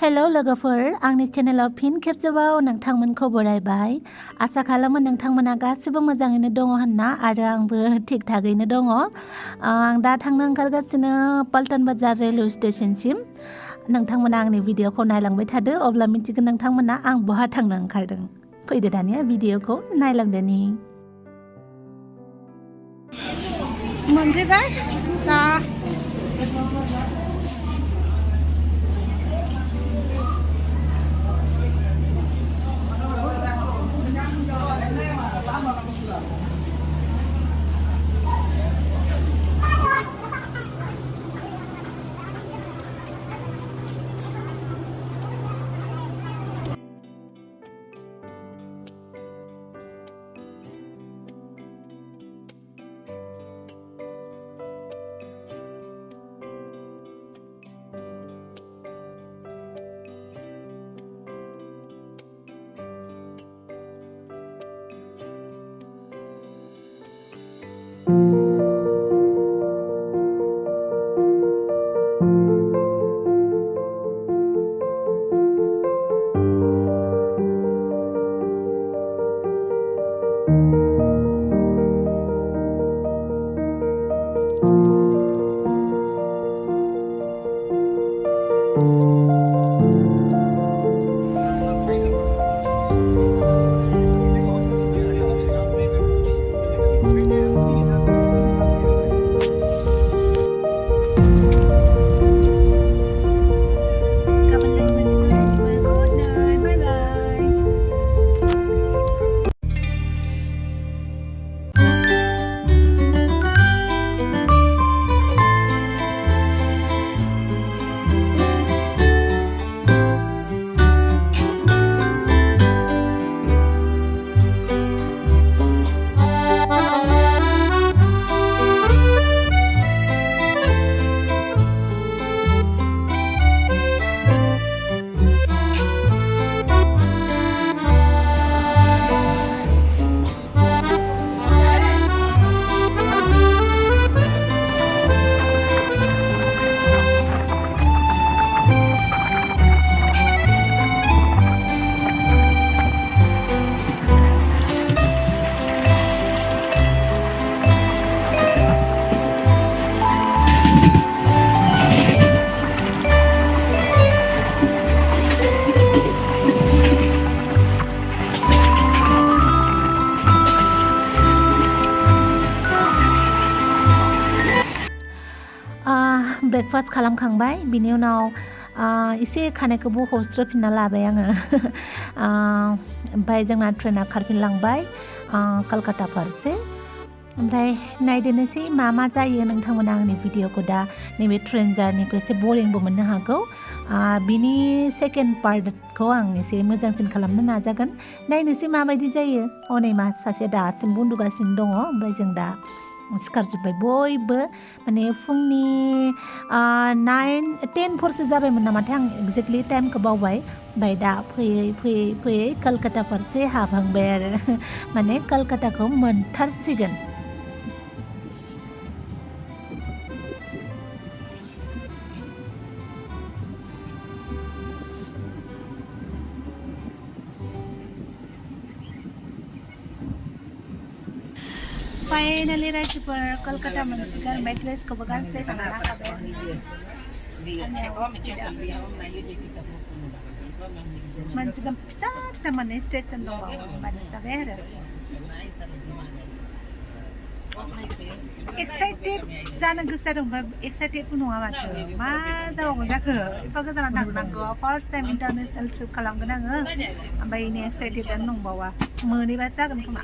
Hello लोगोफोर आंनि चेनेलाव फिन खेबसेबाव नोंथांमोनखौ बरायबाय आसा खालामो नोंथांमोना गासिबो मोजाङैनो दङ होनना आरो आंबो थिग थागैनो दङ आं दा थांनो ओंखारगासिनो पल्टन बाजार रेलवे स्टेशनसिम नोंथांमोना आंनि भिडिअखौ नायलांबाय थादो अब्ला मिथिगोन नोंथांमोना आं बहा थांनो ओंखारदों फैदो दानिया भिडिअखौ नायलांदोनि मोनफैबाय दा ब्रेकफास्ट खालामखांबाय बिनि उनाव एसे खानायखौबो हस्रोफिनना लाबाय आङो ओमफ्राय जोंना ट्रेना खारफिनलांबाय कलकाता फारसे ओमफ्राय नायदोनोसै मा जायो नोंथांमोना आंनि भिडिअखौ दा नैबे ट्रेन जार्निखौ एसे बरिंबो मोननो हागौ बिनि सेकेन्ड पार्टखौ आं एसे मोजांसिन खालामनो नाजागोन नायनोसै माबायदि जायो हनै मा सासे दासिमबो उन्दुगासिनो दङ ओमफ्राय जों दा सिखारजोब्बाय बयबो माने फुंनि 9-10 जाबायमोन नामाथाय आं एक्जेक्टलि टाइमखौ बावबाय ओमफ्राय दा फैयै कलकाता फारसे हाबहांबाय आरो माने कलकाताखौ मोनथारसिगोन फाइनली रायजोफोर कलकाता मोनसिगोन ओमफ्राय ड्रेसखौबो गांसे लाना लाखाबाय मोनसिगोन फिसा मोननै स्टेसन दङ होमबानो जाबाय आरो एक्साइटेड जानो गोसो जादों ओमफ्राय एक्साइटेडबो नङा माथो मा जाबावगोन जाखो एफा गोजानाव थांनांगौ फार्स्ट टाइम इन्टारनेसनेल ट्रिप खालामगोन आङो ओमफ्राय इनि एक्साइटेडआनो नंबावा मोनैबा जागोन खोमा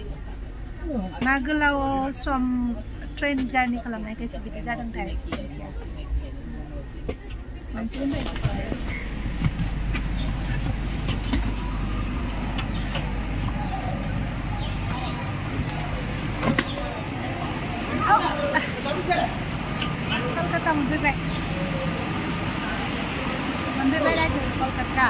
ना गोलाव सम ट्रेन जार्नि खालामनायखायसो बिदि जादोंथाय कलकाता मोनफैबाय रायजो कलकाता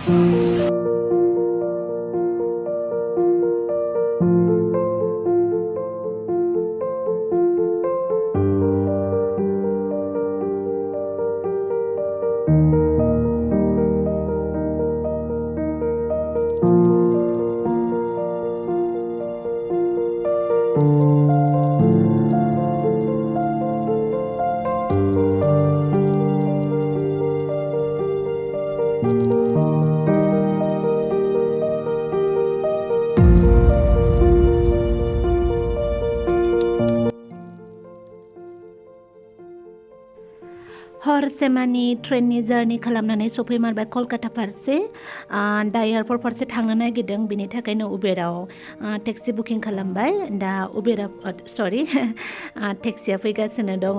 Thank you. हरसेमानि ट्रेननि जार्नि खालामनानै सफैमारबाय कलकाता फारसे दा एयारपर्ट फारसे थांनो नागिरदों बिनि थाखायनो उबेराव टेक्सि बुकिं खालामबाय दा टेक्सिया फैगासिनो दङ।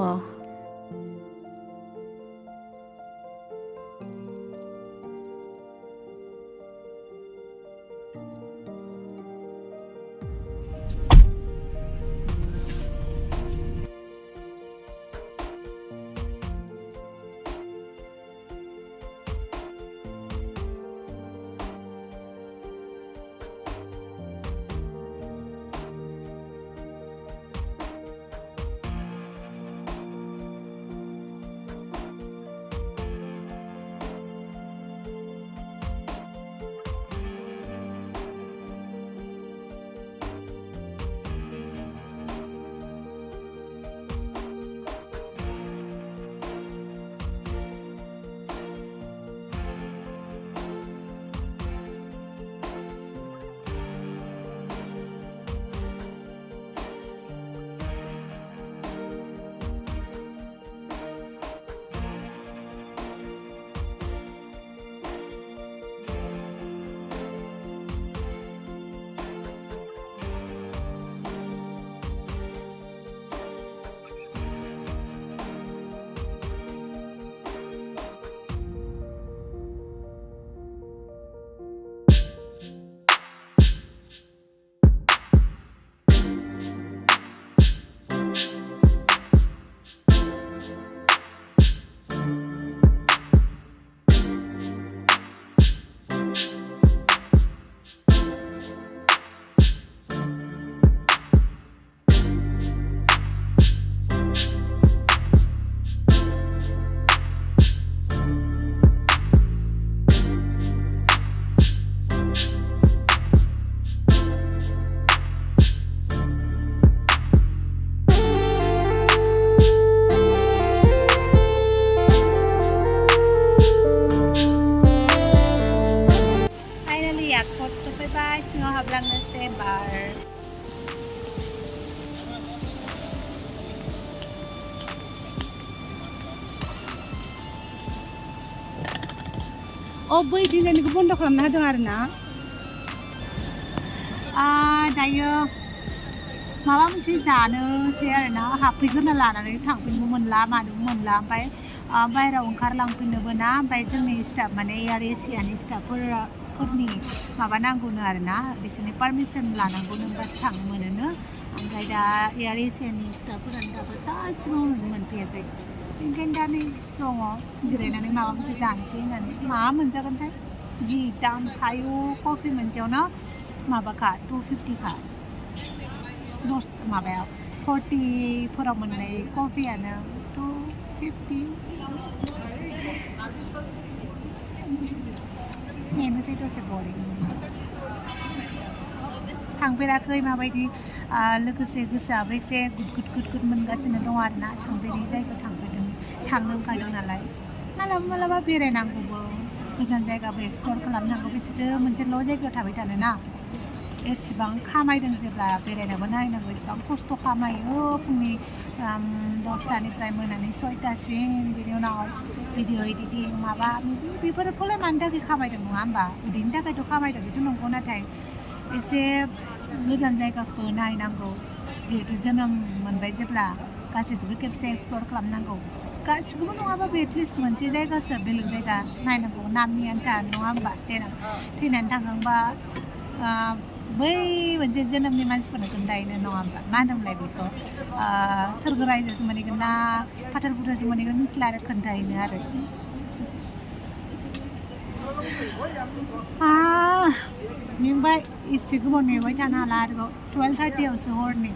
एयारपर्ट सफैबाय सिङाव हाबलांनोसै बार बै डिजाइनखौ बन्द खालामना होदों आरोना दायो माबा मोनसे जानोसै आरोना हाबफैग्रोना लानानै थांफिननो मोनला मानोबो मोनला ओमफ्राय बायहेरायाव ओंखारलांफिननोबो ना ओमफ्राय जोंनि स्टाफ माने एयार एसियानि स्टाफफोरनि माबा नांगौनो आरोना बिसोरनि पारमिसन लानांगौनो होनबासो थांनो मोनोनो ओमफ्राय दा एयार एसियानि स्टाफफोरानो दाबो सासेबाव मोनफैयाखै ओंखायनो दा नै दङ जिरायनानै माबा मोनसे जानोसै होननानै मा मोनजागोनथाय जि दाम थायो कफि मोनसेयावनो माबाखा 250 खा माबाया 40 मोननाय कफियानो 250 नेनोसै दसे बरिं थांफेराखै माबायदि लोगोसे गोसोआबो एसे गुद मोनगासिनो दं आरोना थांफेरै जायगायाव थांनो ओंखारदों नालाय मालाबा बेरायनांगौबो गोजान जायगाबो एक्सप्लर खालामनांगौ बिसोरथ' मोनसेल' जायगायाव थाबाय थानो ना एसेबां खामायदों जेब्ला बेरायनाबो नायनांगौ एसेबां खस्थ' खामायो फुंनि 10टानिफ्राय मोनानि 6टासिम बिनि उनाव भिडिअ एडिटिं माबा बेफोरखौलाय मानि थाखाय खामायदों नङा होमबा उदैनि थाखायथ' खामायदों बेथ' नंगौ नाथाय एसे गोजान जायगाखौ नायनांगौ जिहेतु जोनोम मोनबाय जेब्ला गासैखौबो खेबसे एक्सप्लर खालामनांगौ गासिखौबो नङाबाबो एटलिस्ट मोनसे जायगासो बेलेग जायगा नायनांगौ नामनि आन्था नङा होमबा थैनानै थांखांबा बै मोनसे जोनोमनि मानसिफोरनो खोन्थाहैनो नङा होमबा मा होनोमोनलाय बेखौ सोरगो रायजोसो मोनहैगोन ना फाथाल फुथालसो मोनहैगोन मिथिला आरो खोन्थाहैनो आरो मेंबाय एसे गोबाव नेबाय थानो हाला आरोबाव 12:30आवसो हरनि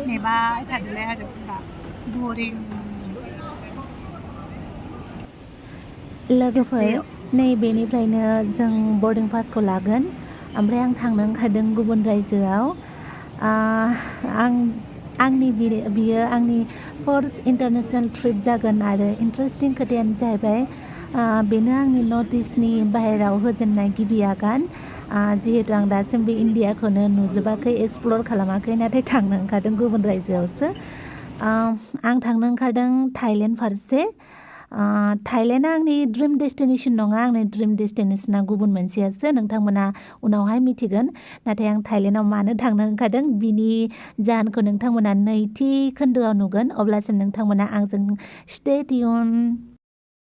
नेबाय थादोलाय आरो दा बरिं लोगोफोर नैबेनिफ्रायनो जों बर्डिं पासखौ लागोन ओमफ्राय आं थांनो ओंखारदों गुबुन रायजोआव बियो आंनि फार्स्ट इन्टारनेसनेल ट्रिप जागोन आरो इन्टारेस्टिं खोथायानो जाहैबाय बेनो आंनि नर्थ इस्टनि बाहेरायाव होजेननाय गिबि आगान जिहेतु आं दासिमबो इण्डियाखौनो नुजोबाखै एक्सप्लर खालामाखै नाथाय थांनो ओंखारदों गुबुन रायजोआवसो आं थांनो ओंखारदों थाइलेण्ड फारसे थाइलेण्डआ आंनि ड्रिम डेस्टिनेसन नङा आंनि ड्रिम डेस्टिनेसना गुबुन मोनसेयासो नोंथांमोना उनावहाय मिथिगोन नाथाय आं थाइलेण्डआव मानो थांनो ओंखारदों बिनि जाहोनखौ नोंथांमोना नैथि खोन्दोआव नुगोन अब्लासिम नोंथांमोना आंजों स्टे टिउन